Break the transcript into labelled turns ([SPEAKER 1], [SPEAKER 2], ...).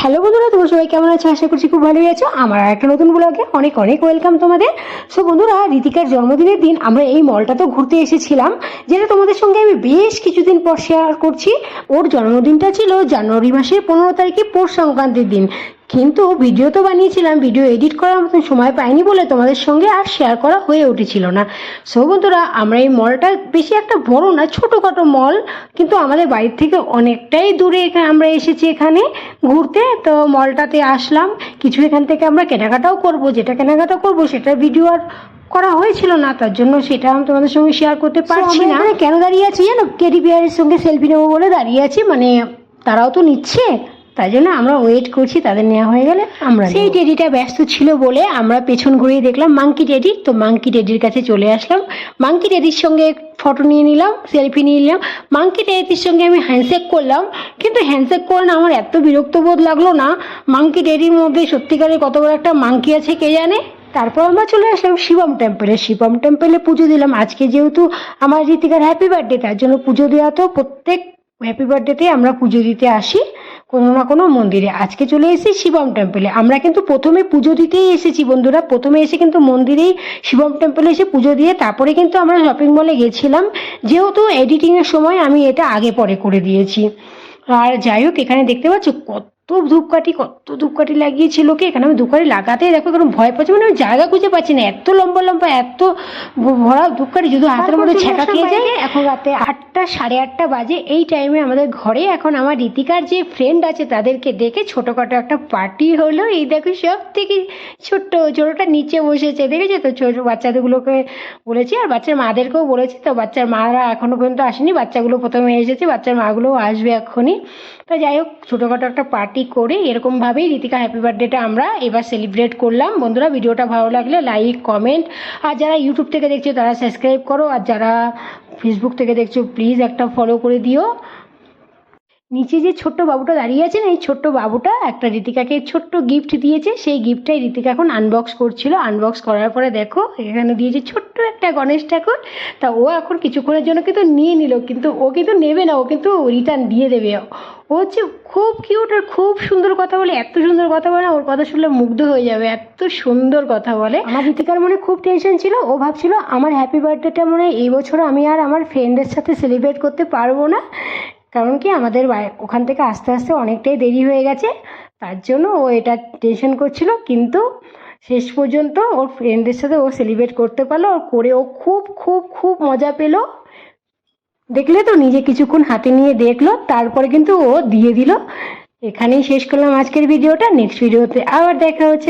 [SPEAKER 1] Hello বন্ধুরা, তোমরা সবাই কেমন আছো? আশা করছি খুব ভালোই আছো। আমার একটা নতুন ব্লগে অনেক অনেক ওয়েলকাম তোমাদের। সো বন্ধুরা, ঋতিকার জন্মদিনের দিন আমরা এই মলটাতেও ঘুরতে এসেছিলাম, যেটা তোমাদের সঙ্গে আমি বেশ কিছুদিন পর শেয়ার করছি। ওর জন্মদিনটা ছিল জানুয়ারি মাসের 15 তারিখে, পৌষ সংক্রান্তির দিন। কিন্তু ভিডিও তো বানিয়েছিলাম, ভিডিও এডিট করার মতন সময় পাইনি বলে তোমাদের সঙ্গে আর শেয়ার করা হয়ে উঠেছিল না। সো বন্ধুরা, আমরা এই মলটা বেশি একটা বড় না, ছোটোখাটো মল, কিন্তু আমাদের বাড়ির থেকে অনেকটাই দূরে আমরা এসেছি এখানে ঘুরতে। তো মলটাতে আসলাম, কিছু এখান থেকে আমরা কেনাকাটাও করব, যেটা কেনাকাটা করব সেটার ভিডিও আর করা হয়েছিল না, তার জন্য সেটা আমি তোমাদের সঙ্গে শেয়ার করতে পারছি না। কেন দাঁড়িয়ে আছি জানো? টেডি বিয়ারের সঙ্গে সেলফি নেবো বলে দাঁড়িয়ে আছি, মানে তারাও তো নিচ্ছে, তাই জন্য আমরা ওয়েট করছি, তাদের নেওয়া হয়ে গেলে আমরা। সেই টেডিটা ব্যস্ত ছিল বলে আমরা পেছন ঘুরিয়ে দেখলাম মাঙ্কি টেডি, তো মাঙ্কি টেডির কাছে চলে আসলাম। মাঙ্কি টেডির সঙ্গে ফটো নিয়ে নিলাম, সেলফি নিয়ে নিলাম। মাঙ্কি টেডির সঙ্গে আমি হ্যান্ডশেক করলাম, কিন্তু হ্যান্ডশেক করে না আমার এত বিরক্ত বোধ লাগলো না। মাঙ্কি টেডির মধ্যে সত্যিকারের কত বড় একটা মাঙ্কি আছে কে জানে। তারপর আমরা চলে আসলাম শিবম টেম্পলে। শিবম টেম্পলে পুজো দিলাম। আজকে যেহেতু আমার ঋতিকার হ্যাপি বার্থডে, তার জন্য পুজো দেওয়া তো প্রত্যেক হ্যাপি বার্থডেতে আমরা পুজো দিতে আসি কোনো না কোনো মন্দিরে। আজকে চলে এসেছি শিবম টেম্পলে। আমরা কিন্তু প্রথমে পুজো দিতেই এসেছি বন্ধুরা, প্রথমে এসে কিন্তু মন্দিরেই শিবম টেম্পলে এসে পুজো দিয়ে তারপরে কিন্তু আমরা শপিং মলে গেছিলাম, যেহেতু এডিটিংয়ের সময় আমি এটা আগে পরে করে দিয়েছি। আর যাই হোক, এখানে দেখতে পাচ্ছ কত ধূপকাঠি লাগিয়েছিল। কি এখানে আমি ধূপকাঠি লাগাতেই দেখো কারণ ভয় পাচ্ছি, মানে আমি জায়গা খুঁজে পাচ্ছি না, এত লম্বা লম্বা এত ভরা ধূপকাঠি, যদি হাতের মধ্যে ছেঁকা খেয়ে যায়। এখন রাতে 8টা, 8:30 বাজে। এই টাইমে আমাদের ঘরে এখন আমার ঋতিকার যে ফ্রেন্ড আছে তাদেরকে ডেকে ছোটোখাটো একটা পার্টি হলো। এই দেখো সব থেকে ছোটোটা নিচে বসেছে, দেখেছো তো? ছোটো বাচ্চাদেরগুলোকে বলেছি আর বাচ্চার মাদেরকেও বলেছি, তো বাচ্চার মারা এখনো পর্যন্ত আসেনি, বাচ্চাগুলো প্রথমে এসেছে, বাচ্চার মাগুলোও আসবে এক্ষুনি। তো যাই হোক, ছোটোখাটো একটা পার্টি করে এরকমভাবেই ঋতিকা হ্যাপি বার্থডেটা আমরা এবার সেলিব্রেট করলাম। বন্ধুরা, ভিডিওটা ভালো লাগলে লাইক, কমেন্ট, আর যারা ইউটিউব থেকে দেখছো তারা সাবস্ক্রাইব করো, আর যারা ফেসবুক থেকে দেখছো প্লিজ একটা ফলো করে দিও। নিচে যে ছোট্ট বাবুটা দাঁড়িয়ে আছে না, এই ছোট্ট বাবুটা একটা ঋতিকাকে ছোট্ট গিফট দিয়েছে, সেই গিফটটাই ঋতিকা এখন আনবক্স করছিল। আনবক্স করার পরে দেখো এখানে দিয়েছে ছোট্ট একটা গণেশ ঠাকুর। তা ও এখন কিছুক্ষণের জন্য কিন্তু নিয়ে নিল, কিন্তু ও কিন্তু নেবে না, ও কিন্তু রিটার্ন দিয়ে দেবে। ও হচ্ছে খুব কিউট আর খুব সুন্দর কথা বলে, এত সুন্দর কথা বলে না, ওর কথা শুনলে মুগ্ধ হয়ে যাবে, এত সুন্দর কথা বলে। আমার ঋতিকার মনে খুব টেনশন ছিল, ও ভাবছিল আমার হ্যাপি বার্থডেটা মনে এই বছর আমি আর আমার ফ্রেন্ডের সাথে সেলিব্রেট করতে পারবো না, কারণ কি আমাদের ওখান থেকে আস্তে আস্তে অনেকটাই দেরি হয়ে গেছে, তার জন্য ও এটা টেনশন করছিল। কিন্তু শেষ পর্যন্ত ওর ফ্রেন্ডের সাথে ও সেলিব্রেট করতে পারলো, ওর করে ও খুব খুব খুব মজা পেলো। দেখলে তো, নিজে কিছুক্ষণ হাতে নিয়ে দেখলো, তারপরে কিন্তু ও দিয়ে দিল। এখানেই শেষ করলাম আজকের ভিডিওটা। নেক্সট ভিডিওতে আবার দেখা হচ্ছে।